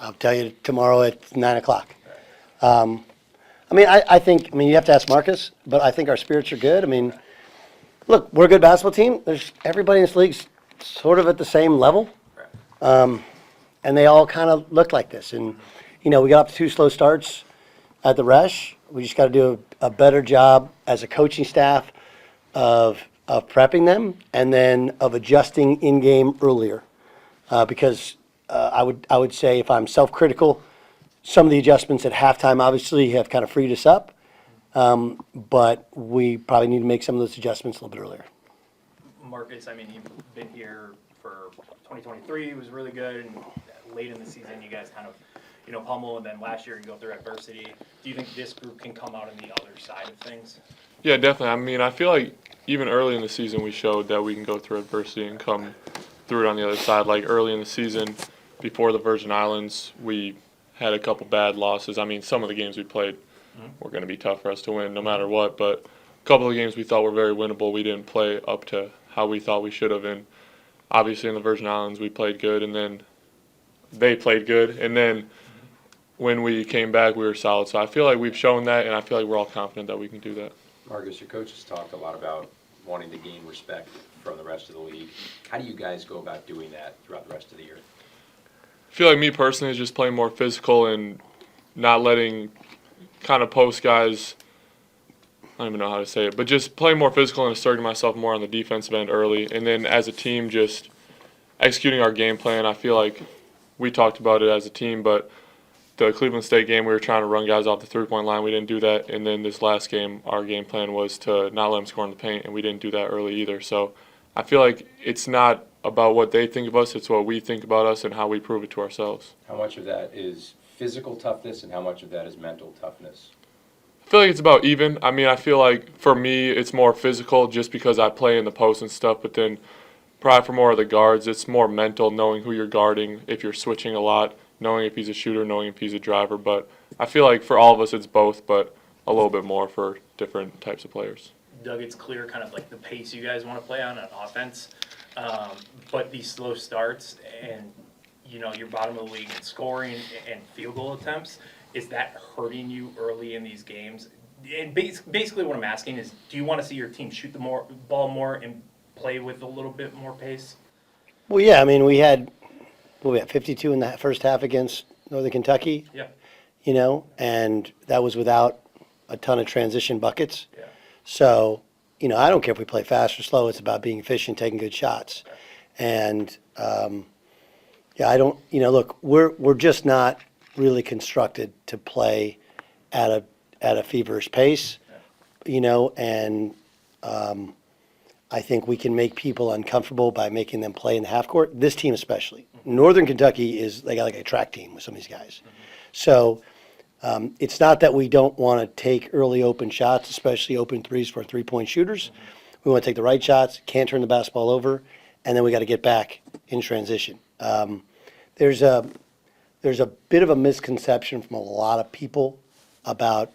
I'll tell you tomorrow at 9 o'clock. I think you have to ask Marcus, but I think our spirits are good. Look, we're a good basketball team. Everybody in this league's sort of at the same level. And they all kind of look like this. And, we got off to 2 slow starts at the Resch. We just got to do a better job as a coaching staff of prepping them and then of adjusting in-game earlier. Because I would say if I'm self-critical, some of the adjustments at halftime obviously have kind of freed us up. But we probably need to make some of those adjustments a little bit earlier. Marcus, you've been here for 2023, it was really good, and late in the season you guys kind of, pummel, and then last year you go through adversity. Do you think this group can come out on the other side of things? Yeah, definitely. I feel like even early in the season we showed that we can go through adversity and come through it on the other side. Like early in the season, before the Virgin Islands, we had a couple bad losses. Some of the games we played were going to be tough for us to win no matter what, but a couple of games we thought were very winnable. We didn't play up to how we thought we should have, and obviously in the Virgin Islands we played good, and then they played good, and then when we came back we were solid. So I feel like we've shown that, and I feel like we're all confident that we can do that. Marcus, your coach has talked a lot about wanting to gain respect from the rest of the league. How do you guys go about doing that throughout the rest of the year? I feel like me personally is just playing more physical and not letting kind of post guys, I don't even know how to say it, but just playing more physical and asserting myself more on the defensive end early. And then as a team, just executing our game plan. I feel like we talked about it as a team, but the Cleveland State game, we were trying to run guys off the three-point line. We didn't do that. And then this last game, our game plan was to not let them score in the paint, and we didn't do that early either. So I feel like it's not about what they think of us, it's what we think about us and how we prove it to ourselves. How much of that is physical toughness and how much of that is mental toughness? I feel like it's about even. I feel like for me it's more physical just because I play in the post and stuff, but then probably for more of the guards, it's more mental, knowing who you're guarding, if you're switching a lot, knowing if he's a shooter, knowing if he's a driver. But I feel like for all of us it's both, but a little bit more for different types of players. Doug, it's clear kind of like the pace you guys want to play on offense, but these slow starts and you're bottom of the league in scoring and field goal attempts. Is that hurting you early in these games? And basically what I'm asking is, do you want to see your team shoot the ball more and play with a little bit more pace? Well, yeah, we had 52 in the first half against Northern Kentucky. Yeah. And that was without a ton of transition buckets. Yeah. So, I don't care if we play fast or slow. It's about being efficient, taking good shots. And, I don't, look, we're just not really constructed to play at a feverish pace, and I think we can make people uncomfortable by making them play in the half court. This team especially. Northern Kentucky they got like a track team with some of these guys. So it's not that we don't want to take early open shots, especially open threes for three-point shooters. We want to take the right shots, can't turn the basketball over, and then we got to get back in transition. There's a bit of a misconception from a lot of people about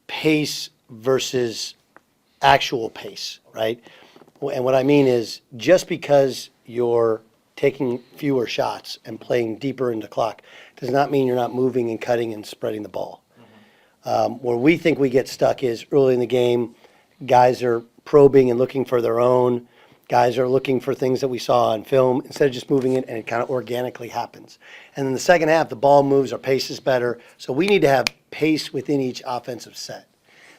pace versus actual pace, right? And what I mean is, just because you're taking fewer shots and playing deeper into clock does not mean you're not moving and cutting and spreading the ball. Where we think we get stuck is early in the game, guys are probing and looking for their own. Guys are looking for things that we saw on film instead of just moving it, and it kind of organically happens. And in the second half, the ball moves, our pace is better. So we need to have pace within each offensive set.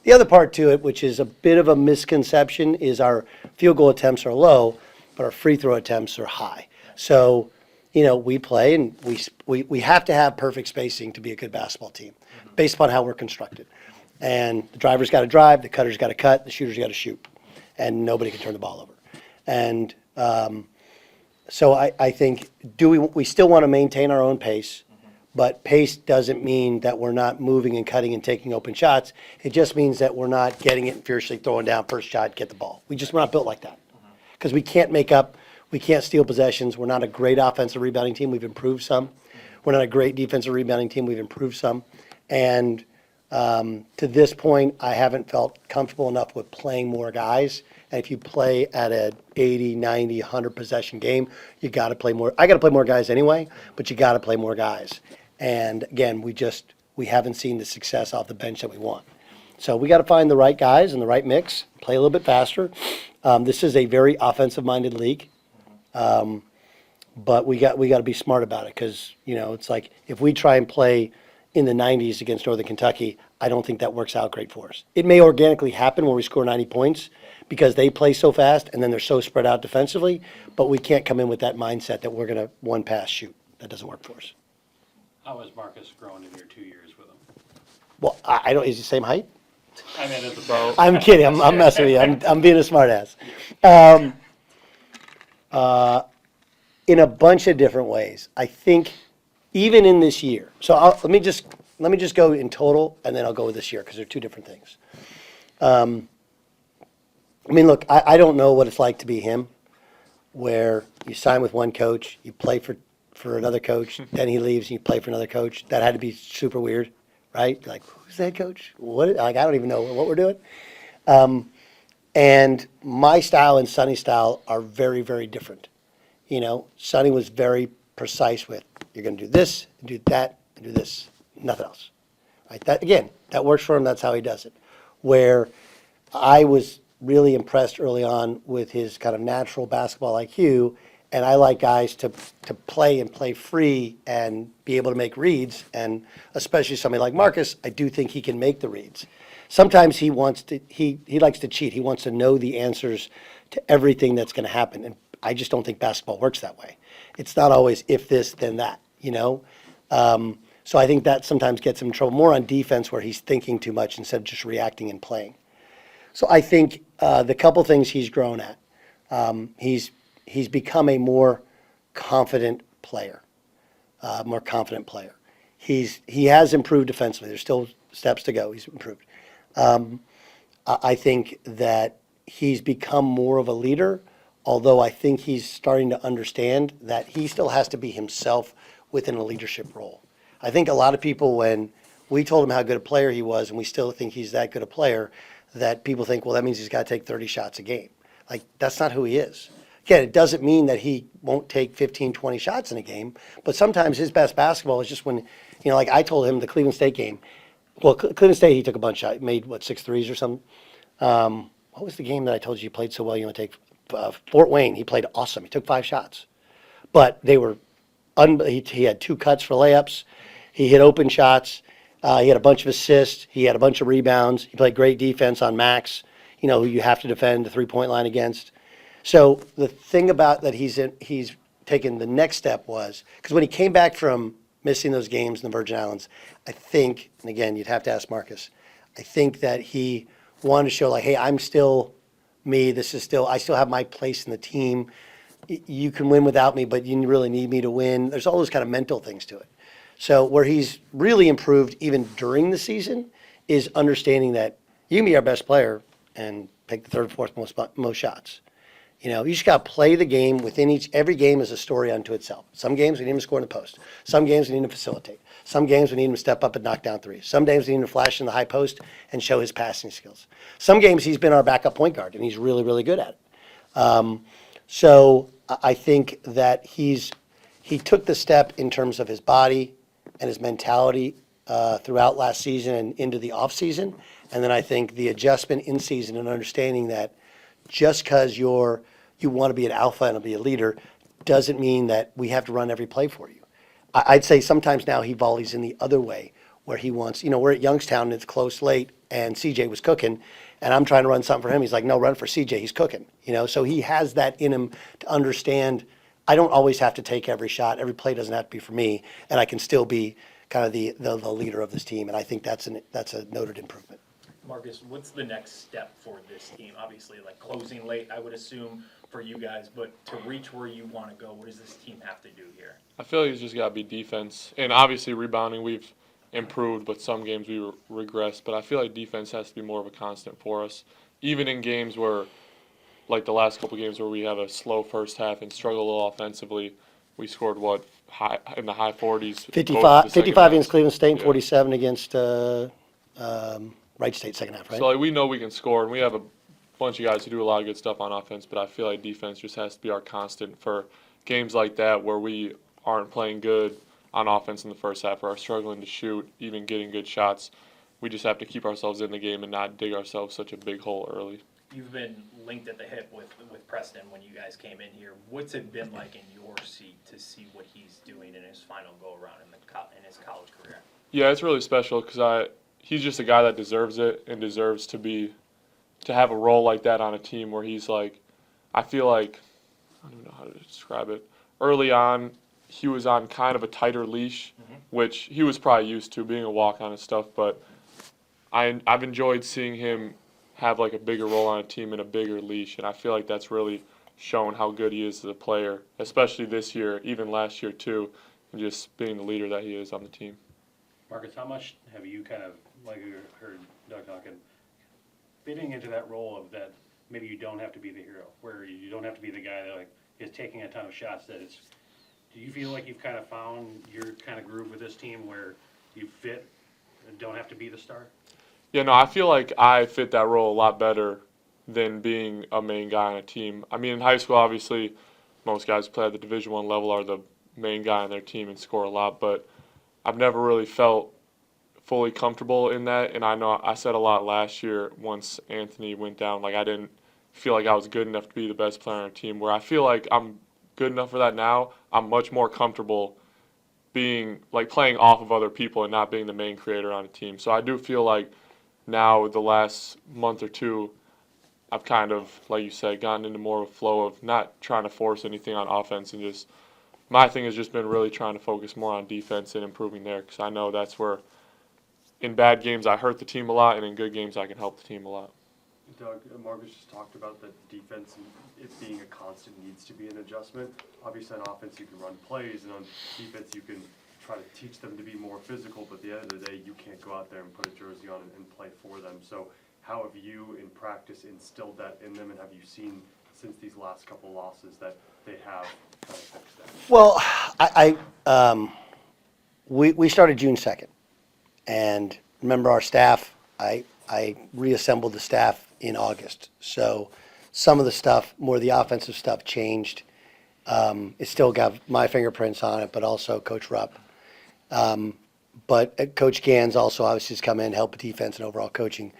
The other part to it, which is a bit of a misconception, is our field goal attempts are low, but our free throw attempts are high. So, we play, and we have to have perfect spacing to be a good basketball team based upon how we're constructed. And the driver's got to drive, the cutter's got to cut, the shooter's got to shoot, and nobody can turn the ball over. And so I think we still want to maintain our own pace, but pace doesn't mean that we're not moving and cutting and taking open shots. It just means that we're not getting it and fiercely throwing down first shot, get the ball. We're not built like that because we can't we can't steal possessions. We're not a great offensive rebounding team. We've improved some. We're not a great defensive rebounding team. We've improved some. And to this point, I haven't felt comfortable enough with playing more guys And if you play at a 80, 90, 100 possession game, you got to play more. I got to play more guys anyway, but you got to play more guys. And again, we haven't seen the success off the bench that we want. So we got to find the right guys and the right mix, play a little bit faster. This is a very offensive-minded league. But we got to be smart about it because, it's like if we try and play in the 90s against Northern Kentucky, I don't think that works out great for us. It may organically happen where we score 90 points because they play so fast and then they're so spread out defensively, but we can't come in with that mindset that we're going to one pass shoot. That doesn't work for us. How has Marcus grown in your 2 years with him? Well, I don't, is he the same height? I mean, at the ball. I'm kidding. I'm messing with you. I'm being a smart ass. In a bunch of different ways. I think even in this year. So let me just go in total, and then I'll go with this year because they're two different things. Look, I don't know what it's like to be him, where you sign with one coach, you play for another coach, then he leaves and you play for another coach. That had to be super weird, right? Like, who's the head coach? What? Like, I don't even know what we're doing. And my style and Sonny's style are very, very different. Sonny was very precise with, you're going to do this, and do that, and do this, nothing else. Right? That works for him. That's how he does it. Where I was really impressed early on with his kind of natural basketball IQ, and I like guys to play and play free and be able to make reads, and especially somebody like Marcus, I do think he can make the reads. Sometimes he likes to cheat. He wants to know the answers to everything that's going to happen, and I just don't think basketball works that way. It's not always if this, then that, So I think that sometimes gets him in trouble more on defense where he's thinking too much instead of just reacting and playing. So I think the couple things he's grown at, he's become a more confident player, He has improved defensively. There's still steps to go. He's improved. I think that he's become more of a leader, although I think he's starting to understand that he still has to be himself within a leadership role. I think a lot of people, when we told him how good a player he was, and we still think he's that good a player, that people think, well, that means he's got to take 30 shots a game. Like, that's not who he is. Again, it doesn't mean that he won't take 15, 20 shots in a game, but sometimes his best basketball is just when, like I told him the Cleveland State game. Well, Cleveland State, he took a bunch of shots, made, 6 threes or something. What was the game that I told you he played so well you want to take? Fort Wayne, he played awesome. He took 5 shots. But they were, he had 2 cuts for layups. He hit open shots. He had a bunch of assists. He had a bunch of rebounds. He played great defense on Max, who you have to defend the three-point line against. So the thing about that he's taken the next step was, because when he came back from missing those games in the Virgin Islands, I think, and again, you'd have to ask Marcus, I think that he wanted to show like, hey, I'm still me. I still have my place in the team. You can win without me, but you really need me to win. There's all those kind of mental things to it. So where he's really improved even during the season is understanding that you can be our best player and take the third or fourth most shots. You just got to play the game within every game is a story unto itself. Some games we need him to score in the post. Some games we need him to facilitate. Some games we need him to step up and knock down threes. Some games we need him to flash in the high post and show his passing skills. Some games he's been our backup point guard and he's really, really good at it. So I think that he took the step in terms of his body and his mentality throughout last season and into the off season. And then I think the adjustment in season and understanding that just because you want to be an alpha and be a leader doesn't mean that we have to run every play for you. I'd say sometimes now he volleys in the other way where he wants, we're at Youngstown and it's close late and CJ was cooking and I'm trying to run something for him. He's like, no, run for CJ. He's cooking, so he has that in him to understand I don't always have to take every shot. Every play doesn't have to be for me, and I can still be kind of the leader of this team. And I think that's a noted improvement. Marcus, what's the next step for this team? Obviously, like closing late, I would assume for you guys, but to reach where you want to go, what does this team have to do here? I feel like it's just got to be defense. And obviously rebounding, we've improved, but some games we regressed. But I feel like defense has to be more of a constant for us. Even in games where, like the last couple games where we had a slow first half and struggled a little offensively, we scored, in the high 40s. 55 against Cleveland State and Yeah. 47 against Wright State second half, right? So we know we can score, and we have a bunch of guys who do a lot of good stuff on offense, but I feel like defense just has to be our constant for games like that where we aren't playing good on offense in the first half or are struggling to shoot, even getting good shots. We just have to keep ourselves in the game and not dig ourselves such a big hole early. You've been linked at the hip with Preston when you guys came in here. What's it been like in your seat to see what he's doing in his final go-around in his college career? Yeah, it's really special because he's just a guy that deserves it and deserves to have a role like that on a team where he's like, I feel like, I don't even know how to describe it. Early on, he was on kind of a tighter leash, which he was probably used to being a walk-on and stuff, but I've enjoyed seeing him have like a bigger role on a team and a bigger leash, and I feel like that's really shown how good he is as a player, especially this year, even last year too, and just being the leader that he is on the team. Marcus, how much have you kind of, like you heard Doug talking, fitting into that role of that maybe you don't have to be the hero, where you don't have to be the guy that like is taking a ton of shots, that it's, do you feel like you've kind of found your kind of groove with this team where you fit and don't have to be the star? Yeah, no, I feel like I fit that role a lot better than being a main guy on a team. I mean, in high school, obviously, most guys who play at the Division I level are the main guy on their team and score a lot, but I've never really felt fully comfortable in that, and I know I said a lot last year once Anthony went down, like I didn't feel like I was good enough to be the best player on our team, where I feel like I'm good enough for that now. I'm much more comfortable being, like, playing off of other people and not being the main creator on a team. So I do feel like now the last month or two, I've kind of, like you said, gotten into more of a flow of not trying to force anything on offense, and just my thing has just been really trying to focus more on defense and improving there, because I know that's where in bad games I hurt the team a lot, and in good games I can help the team a lot. Doug, Marcus just talked about that defense and it being a constant needs to be an adjustment. Obviously on offense you can run plays, and on defense you can try to teach them to be more physical, but at the end of the day you can't go out there and put a jersey on and play for them. So how have you in practice instilled that in them, and have you seen since these last couple losses that they have kind of fixed that? Well, we started June 2nd, and remember our staff, I reassembled the staff in August. So some of the stuff, more of the offensive stuff changed. It still got my fingerprints on it, but also Coach Rupp. But Coach Gans also obviously has come in, helped with defense and overall coaching.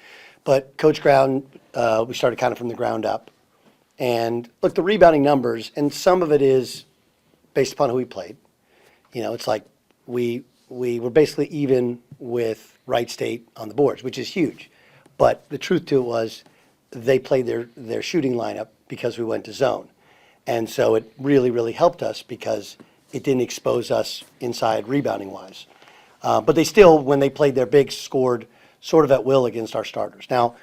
But Coach Brown, we started kind of from the ground up. And look, the rebounding numbers, and some of it is based upon who we played. You know, it's like we were basically even with Wright State on the boards, which is huge. But the truth to it was they played their shooting lineup because we went to zone. And so it really, really helped us because it didn't expose us inside rebounding-wise. But they still, when they played their bigs, scored sort of at will against our starters. Now,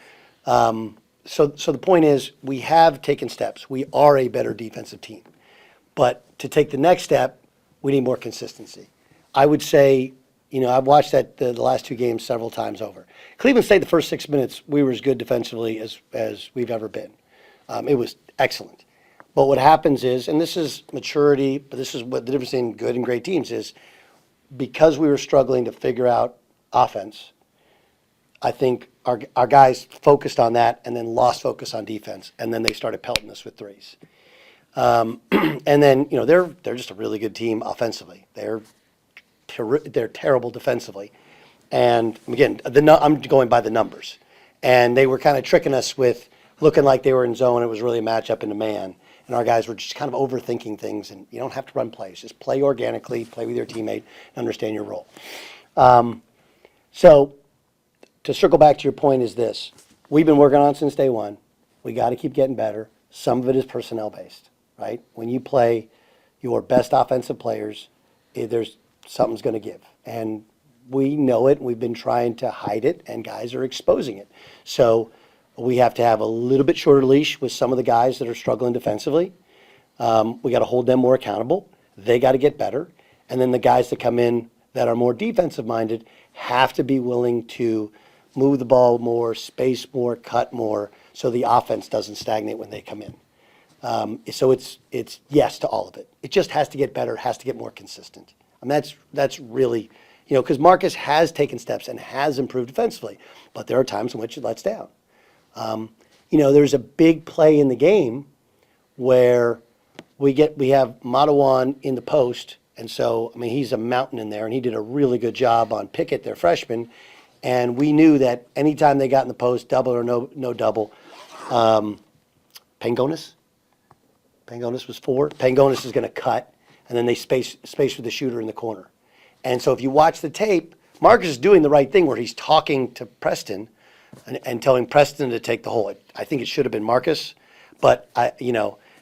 so the point is, we have taken steps. We are a better defensive team. But to take the next step, we need more consistency. I would say, you know, I've watched the last two games several times over. Cleveland State, the first 6 minutes, we were as good defensively as we've ever been. It was excellent. But what happens is, and this is maturity, but this is what the difference in good and great teams is, because we were struggling to figure out offense, I think our guys focused on that and then lost focus on defense, and then they started pelting us with threes. And then, you know, they're just a really good team offensively. They're terrible defensively. And again, I'm going by the numbers. And they were kind of tricking us with looking like they were in zone. It was really a matchup into man. And our guys were just kind of overthinking things. And you don't have to run plays. Just play organically, play with your teammate, and understand your role. So to circle back to your point is this. We've been working on it since day one. We got to keep getting better. Some of it is personnel based, right? When you play your best offensive players, there's something's going to give. And we know it. We've been trying to hide it, and guys are exposing it. So we have to have a little bit shorter leash with some of the guys that are struggling defensively. We got to hold them more accountable. They got to get better. And then the guys that come in that are more defensive minded have to be willing to move the ball more, space more, cut more, so the offense doesn't stagnate when they come in. So it's yes to all of it. It just has to get better, has to get more consistent. I mean, that's really, you know, because Marcus has taken steps and has improved defensively, but there are times in which it lets down. there's a big play in the game where we have Matawan in the post, and so, I mean, he's a mountain in there, and he did a really good job on Pickett, their freshman, and we knew that anytime they got in the post, double or no double, Pangonis was 4. Pangonis is going to cut, and then they space with the shooter in the corner. And so if you watch the tape, Marcus is doing the right thing where he's talking to Preston and telling Preston to take the hole. I think it should have been Marcus, but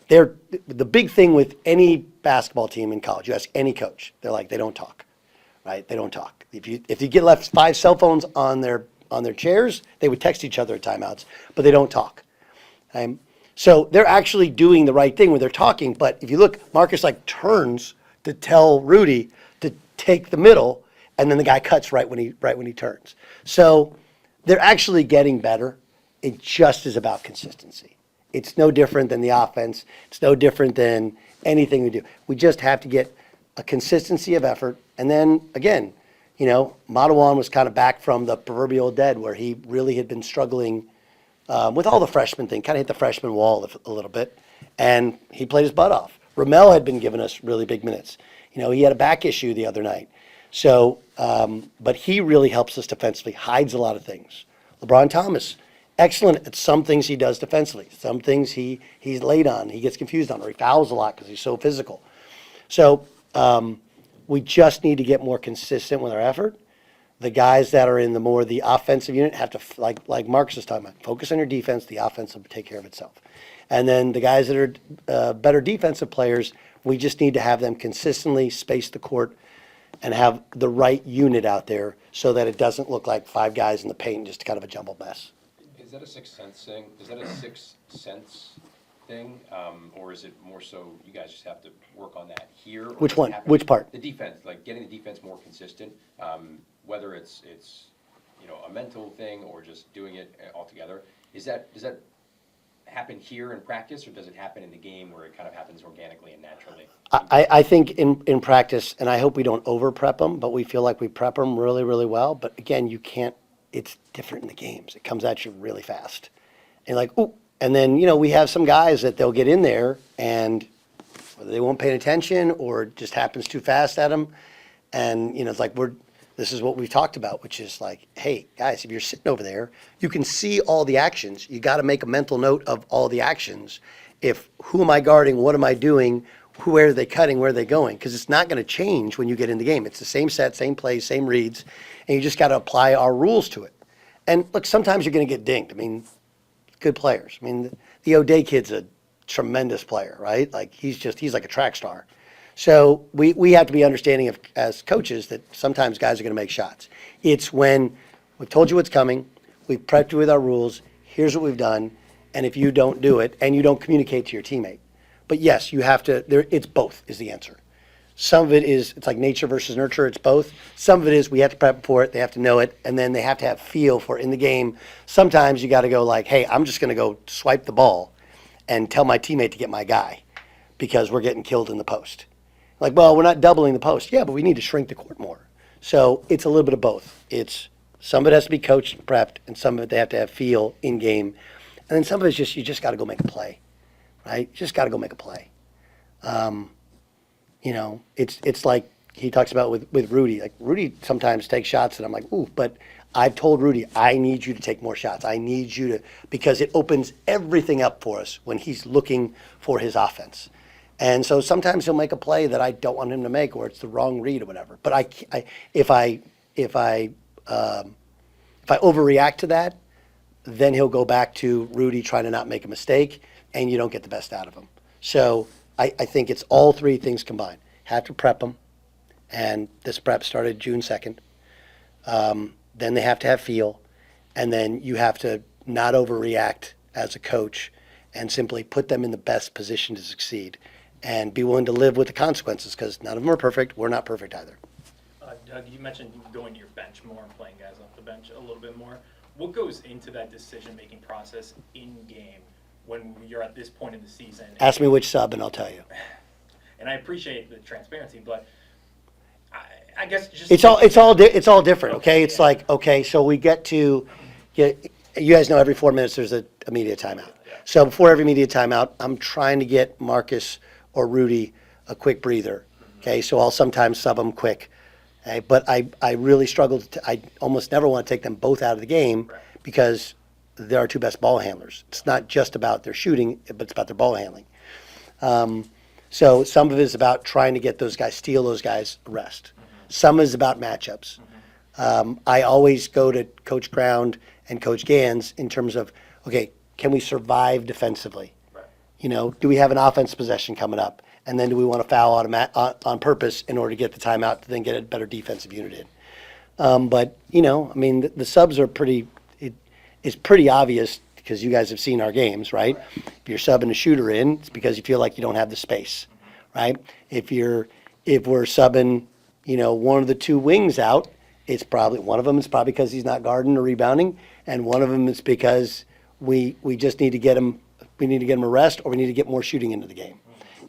the big thing with any basketball team in college, you ask any coach, they're like, they don't talk, right? They don't talk. If you get left 5 cell phones on their chairs, they would text each other at timeouts, but they don't talk. So they're actually doing the right thing when they're talking, but if you look, Marcus turns to tell Rudy to take the middle, and then the guy cuts right when he turns. So they're actually getting better. It just is about consistency. It's no different than the offense. It's no different than anything we do. We just have to get a consistency of effort. And then, again, Matawan was kind of back from the proverbial dead where he really had been struggling with all the freshman thing, kind of hit the freshman wall a little bit. And he played his butt off. Ramel had been giving us really big minutes. He had a back issue the other night. So, but he really helps us defensively, hides a lot of things. LeBron Thomas, excellent at some things he does defensively. Some things he's late on, he gets confused on, or he fouls a lot because he's so physical. So we just need to get more consistent with our effort. The guys that are in the offensive unit have to, like Marcus is talking about, focus on your defense. The offense will take care of itself. And then the guys that are better defensive players, we just need to have them consistently space the court and have the right unit out there so that it doesn't look like 5 guys in the paint, just kind of a jumbled mess. Is that a sixth sense thing? Is that a sixth sense thing? Or is it more so you guys just have to work on that here? Or Which does it one? happen- Which part? The defense, getting the defense more consistent, whether it's a mental thing or just doing it altogether. Does that happen here in practice, or does it happen in the game where it kind of happens organically and naturally? I think in practice, and I hope we don't over prep them, but we feel like we prep them really, really well. But again, you can't, it's different in the games. It comes at you really fast. And ooh, and then, we have some guys that they'll get in there and whether they won't pay attention or it just happens too fast at them. And, it's this is what we've talked about, which is hey, guys, if you're sitting over there, you can see all the actions. You got to make a mental note of all the actions. Who am I guarding? What am I doing? Where are they cutting? Where are they going? Because it's not going to change when you get in the game. It's the same set, same plays, same reads, and you just got to apply our rules to it. And look, sometimes you're going to get dinged. I mean, good players. I mean, the O'Day kid's a tremendous player, right? He's like a track star. So we have to be understanding of, as coaches, that sometimes guys are going to make shots. It's when we've told you what's coming, we've prepped you with our rules, here's what we've done, and if you don't do it, and you don't communicate to your teammate. But yes, you have to, it's both is the answer. Some of it is, it's like nature versus nurture, it's both. Some of it is we have to prep for it, they have to know it, and then they have to have feel for it in the game. Sometimes you got to go hey, I'm just going to go swipe the ball and tell my teammate to get my guy because we're getting killed in the post. Well, we're not doubling the post. Yeah, but we need to shrink the court more. So it's a little bit of both. It's some of it has to be coached and prepped, and some of it they have to have feel in game. And then some of it's just, you just got to go make a play, right? You just got to go make a play. It's like he talks about with Rudy. Rudy sometimes takes shots and I'm like, ooh, but I've told Rudy, I need you to take more shots. I need you to, because it opens everything up for us when he's looking for his offense. And so sometimes he'll make a play that I don't want him to make, or it's the wrong read or whatever. But if I overreact to that, then he'll go back to Rudy trying to not make a mistake, and you don't get the best out of him. So I think it's all 3 things combined. Have to prep them, and this prep started June 2nd. Then they have to have feel, and then you have to not overreact as a coach and simply put them in the best position to succeed and be willing to live with the consequences, because none of them are perfect. We're not perfect either. Doug, you mentioned going to your bench more and playing guys off the bench a little bit more. What goes into that decision-making process in game when you're at this point in the season? Ask me which sub, and I'll tell you. And I appreciate the transparency, but I guess just It's all different. Okay, it's yeah. okay. So we get to, you guys know every 4 minutes there's a media timeout. So before every media timeout, I'm trying to get Marcus or Rudy a quick breather. Okay, so I'll sometimes sub them quick. Okay, but I really struggle I almost never want to take them both out of the game because they're our two best ball handlers. It's not just about their shooting, but it's about their ball handling. So some of it is about trying to get those guys, steal those guys rest. Some is about matchups. I always go to Coach Ground and Coach Gans in terms of, okay, can we survive defensively? You know, do we have an offense possession coming up? And then do we want to foul on purpose in order to get the timeout to then get a better defensive unit in? But, you know, I mean, the subs are it's pretty obvious because you guys have seen our games, right? If you're subbing a shooter in, it's because you feel like you don't have the space, right? If we're subbing, you know, one of the two wings out, it's probably, one of them is probably because he's not guarding or rebounding, and one of them is because we just need to get him, we need to get him a rest, or we need to get more shooting into the game.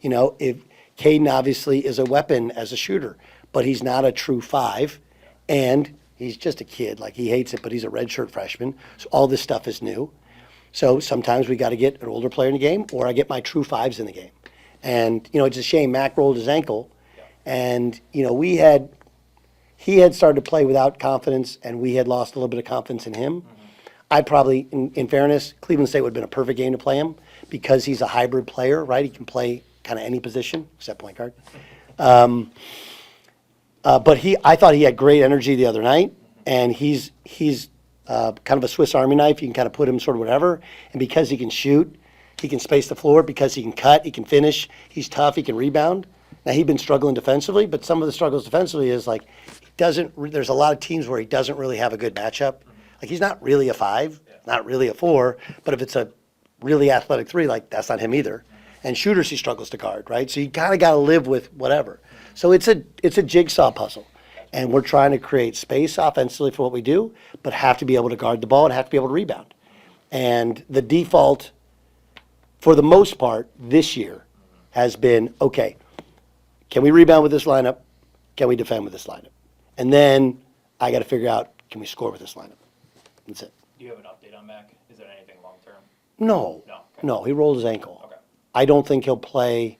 You know, if Caden obviously is a weapon as a shooter, but he's not a true 5, and he's just a kid. Like, he hates it, but he's a redshirt freshman, so all this stuff is new. So sometimes we got to get an older player in the game, or I get my true 5s in the game. And, you know, it's a shame Mac rolled his ankle, and, you know, he had started to play without confidence, and we had lost a little bit of confidence in him. I probably, in fairness, Cleveland State would have been a perfect game to play him because he's a hybrid player, right? He can play kind of any position except point guard. But I thought he had great energy the other night, and he's kind of a Swiss Army knife. You can kind of put him sort of whatever, and because he can shoot, he can space the floor, because he can cut, he can finish, he's tough, he can rebound. Now, he's been struggling defensively, but some of the struggles defensively is like, there's a lot of teams where he doesn't really have a good matchup. Like, he's not really a 5, not really a 4, but if it's a really athletic 3, like, that's not him either. And shooters he struggles to guard, right? So you kind of got to live with whatever. So it's a jigsaw puzzle. And we're trying to create space offensively for what we do, but have to be able to guard the ball and have to be able to rebound. And the default, for the most part, this year has been, okay, can we rebound with this lineup? Can we defend with this lineup? And then I got to figure out, can we score with this lineup? That's it. Do you have an update on Mac? Is there anything long-term? No. No, okay. No, he rolled his ankle. Okay. I don't think he'll play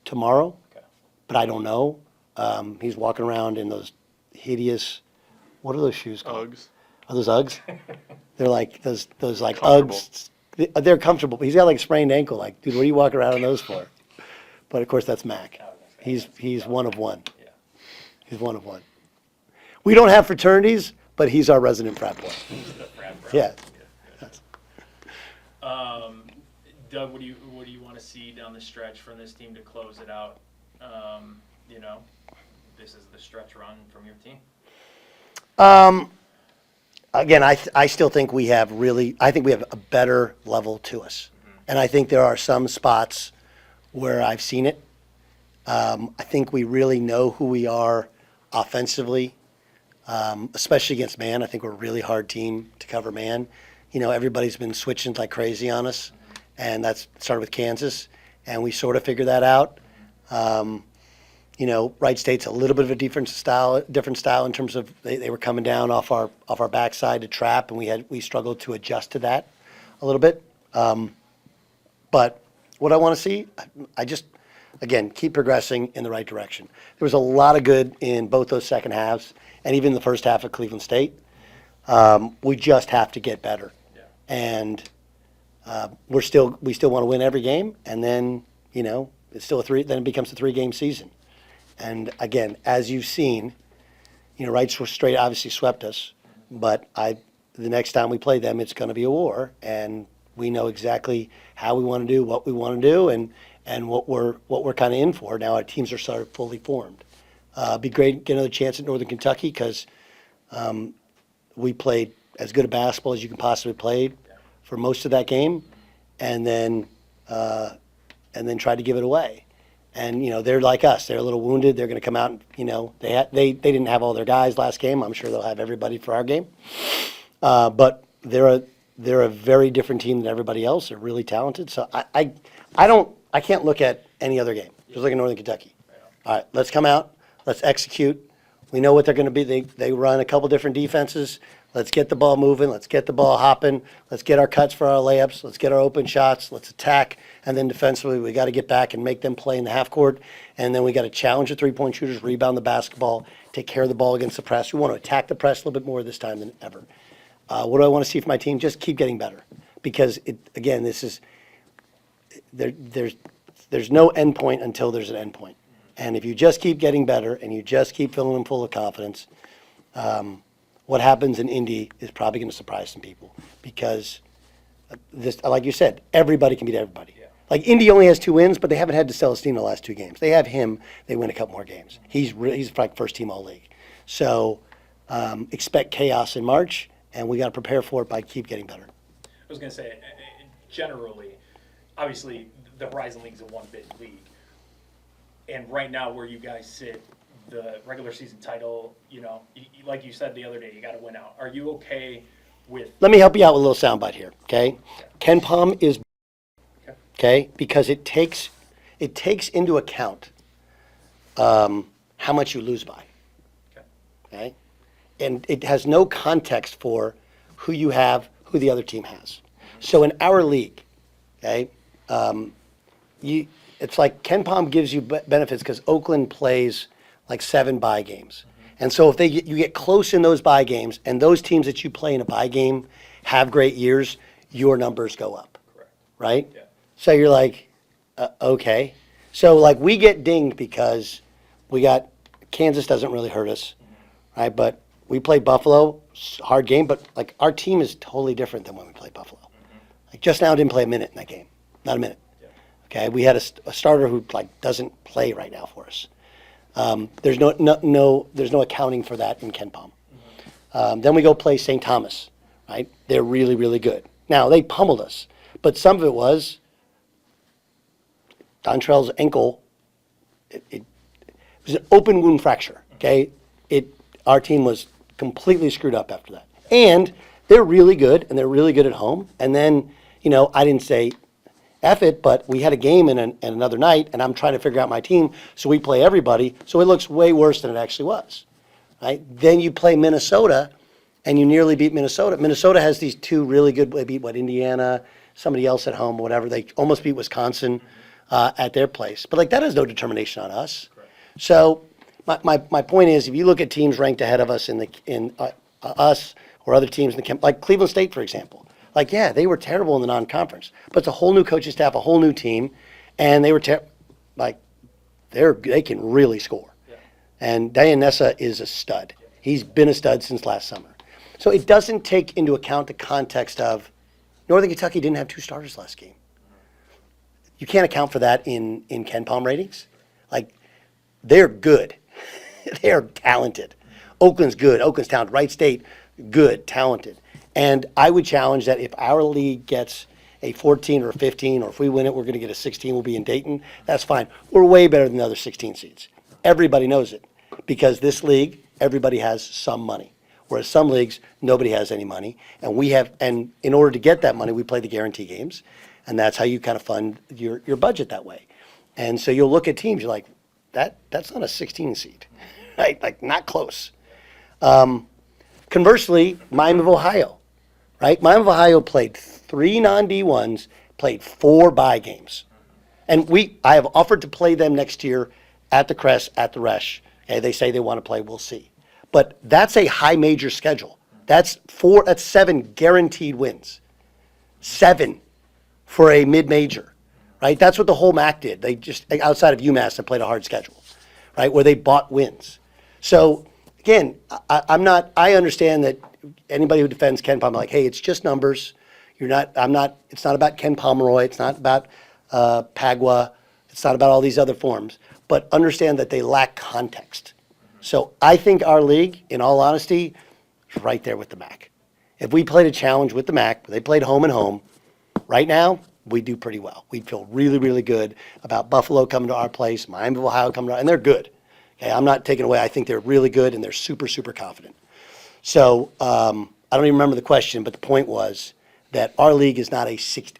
tomorrow, Okay. but I don't know. He's walking around in those hideous, what are those shoes called? Uggs. Are those Uggs? They're like those like Comfortable. Uggs. They're comfortable, but he's got like a sprained ankle. Like, dude, what are you walking around in those for? But of course, that's Mac. He's one of one. Yeah. He's one of one. We don't have fraternities, but he's our resident frat boy. Yeah. Doug, what do you want to see down the stretch from this team to close it out? You know, this is the stretch run from your team. Again, I still think we have a better level to us. And I think there are some spots where I've seen it. I think we really know who we are offensively, especially against man. I think we're a really hard team to cover man. You know, everybody's been switching like crazy on us, and that's started with Kansas, and we sort of figured that out. You know, Wright State's a little bit of a different style in terms of they were coming down off our backside to trap, and we struggled to adjust to that a little bit. But what I want to see, I just, again, keep progressing in the right direction. There was a lot of good in both those second halves, and even the first half of Cleveland State. We just have to get better, and we still want to win every game, and then, you know, then it becomes a 3-game season. And again, as you've seen, you know, Wright State obviously swept us, but the next time we play them, it's going to be a war, and we know exactly how we want to do, what we want to do, and what we're kind of in for. Now our teams are sort of fully formed. Be great to get another chance at Northern Kentucky because we played as good a basketball as you can possibly play for most of that game, and then tried to give it away. And, you know, they're like us. They're a little wounded. They're going to come out and, you know, they didn't have all their guys last game. I'm sure they'll have everybody for our game. But they're a very different team than everybody else. They're really talented. So I can't look at any other game. Just look at Northern Kentucky. All right, let's come out. Let's execute. We know what they're going to be. They run a couple different defenses. Let's get the ball moving. Let's get the ball hopping. Let's get our cuts for our layups. Let's get our open shots. Let's attack. And then defensively, we got to get back and make them play in the half court. And then we got to challenge the three-point shooters, rebound the basketball, take care of the ball against the press. We want to attack the press a little bit more this time than ever. What do I want to see from my team? Just keep getting better. Because, again, this is there's no end point until there's an end point. And if you just keep getting better and you just keep filling them full of confidence, what happens in Indy is probably going to surprise some people because this, like you said, everybody can beat everybody. Yeah. Like Indy only has 2 wins, but they haven't had to Celestine the last 2 games. They have him. They win a couple more games. He's like first team all league. So expect chaos in March, and we got to prepare for it by keep getting better. I was going to say, generally, obviously, the Horizon League is a one-bid league. And right now, where you guys sit, the regular season title, like you said the other day, you got to win out. Are you okay with? Let me help you out with a little soundbite here, okay? Ken Palm is, okay, because it takes into account how much you lose by, okay? And it has no context for who you have, who the other team has. So in our league, okay, it's like Ken Palm gives you benefits because Oakland plays like 7 bye games. And so if you get close in those bye games and those teams that you play in a bye game have great years, your numbers go up, right? Yeah. So you're like, okay. So like we get dinged because Kansas doesn't really hurt us, right? But we play Buffalo, hard game, but like our team is totally different than when we play Buffalo. Like just now didn't play a minute in that game, not a minute. Okay, we had a starter who like doesn't play right now for us. There's no accounting for that in Ken Palm. Then we go play St. Thomas, right? They're really, really good. Now they pummeled us, but some of it was Dontrell's ankle. It was an open wound fracture. Okay, our team was completely screwed up after that. And they're really good, and they're really good at home. And then I didn't say F it, but we had a game and another night, and I'm trying to figure out my team, so we play everybody, so it looks way worse than it actually was, right? Then you play Minnesota, and you nearly beat Minnesota. Minnesota has these 2 really good, they beat, Indiana, somebody else at home, or whatever. They almost beat Wisconsin at their place. But, like, that has no determination on us. Correct. So my point is, if you look at teams ranked ahead of us in us or other teams, like Cleveland State, for example, like, yeah, they were terrible in the non-conference, but it's a whole new coaching staff, a whole new team, and they were they can really score. Yeah. And Diane Nessa is a stud. He's been a stud since last summer. So it doesn't take into account the context of Northern Kentucky didn't have 2 starters last game. You can't account for that in Ken Palm ratings. Like, they're good. They're talented. Oakland's good. Oakland's talented. Wright State, good, talented. And I would challenge that if our league gets a 14 or a 15, or if we win it, we're going to get a 16, we'll be in Dayton, that's fine. We're way better than the other 16 seeds. Everybody knows it because this league, everybody has some money. Whereas some leagues, nobody has any money. And in order to get that money, we play the guarantee games. And that's how you kind of fund your budget that way. And so you'll look at teams, you're like, that's not a 16 seed, right? Like, not close. Conversely, Miami of Ohio. Right? Miami of Ohio played 3 non-D1s, played 4 bye games. And I have offered to play them next year at the Crest, at the Resch. Okay, they say they want to play, we'll see. But that's a high major schedule. That's 7 guaranteed wins. 7 for a mid-major. Right? That's what the whole MAC did. They just, outside of UMass, they played a hard schedule. Right? Where they bought wins. So, again, I understand that anybody who defends Ken Palm, like, hey, it's just numbers. It's not about Ken Pomeroy. It's not about Pagua. It's not about all these other forms. But understand that they lack context. So I think our league, in all honesty, is right there with the MAC. If we played a challenge with the MAC, they played home and home, right now, we do pretty well. We'd feel really, really good about Buffalo coming to our place, Miami of Ohio coming to our, and they're good. Okay, I'm not taking away. I think they're really good, and they're super, super confident. So I don't even remember the question, but the point was that our league is not a 16.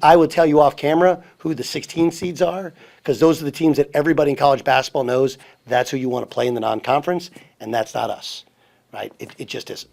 I will tell you off camera who the 16 seeds are, because those are the teams that everybody in college basketball knows that's who you want to play in the non-conference, and that's not us, right? It just isn't.